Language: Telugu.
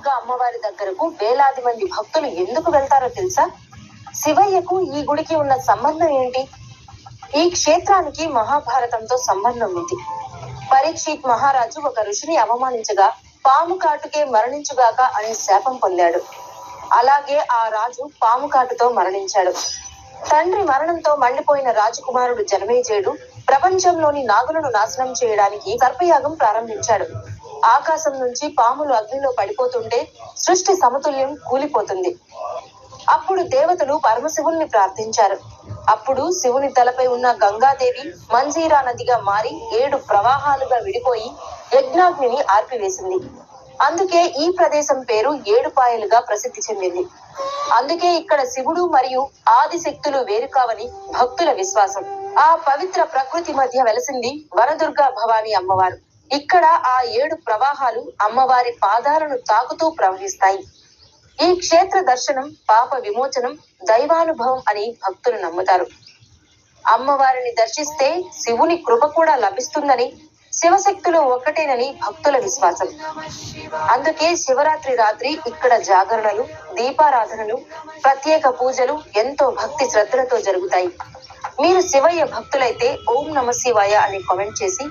వనదుర్గ అమ్మవారి దగ్గరకు వేలాది మంది భక్తులు ఎందుకు వెళ్తారో తెలుసా? శివయ్యకు ఈ గుడికి ఉన్న సంబంధం ఏంటి? ఈ క్షేత్రానికి మహాభారతంతో సంబంధం ఉంది. పరీక్షిత్ మహారాజు ఒక ఋషిని అవమానించగా పాము కాటుకే మరణించుగాక అనే శాపం పొందాడు. అలాగే ఆ రాజు పాము కాటుతో మరణించాడు. తండ్రి మరణంతో మండిపోయిన రాజకుమారుడు జనమేజయుడు ప్రపంచంలోని నాగులను నాశనం చేయడానికి సర్పయాగం ప్రారంభించాడు. ఆకాశం నుంచి పాములు అగ్నిలో పడిపోతుంటే సృష్టి సమతుల్యం కూలిపోతుంది. అప్పుడు దేవతలు పరమశివుణ్ణి ప్రార్థించారు. అప్పుడు శివుని తలపై ఉన్న గంగాదేవి మంజీరా నదిగా మారి 7 ప్రవాహాలుగా విడిపోయి యజ్ఞాగ్నిని ఆర్పివేసింది. అందుకే ఈ ప్రదేశం పేరు ఏడుపాయలుగా ప్రసిద్ధి చెందింది. అందుకే ఇక్కడ శివుడు మరియు ఆదిశక్తులు వేరు కావని భక్తుల విశ్వాసం. ఆ పవిత్ర ప్రకృతి మధ్య వెలసింది వనదుర్గా భవాని అమ్మవారు. ఇక్కడ ఆ 7 ప్రవాహాలు అమ్మవారి పాదాలను తాకుతూ ప్రవహిస్తాయి. ఈ క్షేత్ర దర్శనం పాప విమోచనం, దైవానుభవం అని భక్తులు నమ్ముతారు. అమ్మవారిని దర్శిస్తే శివుని కృప కూడా లభిస్తుందని, శివశక్తులు ఒక్కటేనని భక్తుల విశ్వాసం. అందుకే శివరాత్రి రాత్రి ఇక్కడ జాగరణలు, దీపారాధనలు, ప్రత్యేక పూజలు ఎంతో భక్తి శ్రద్ధలతో జరుగుతాయి. మీరు శివయ్య భక్తులైతే ఓం నమ శివాయ అని కామెంట్ చేసి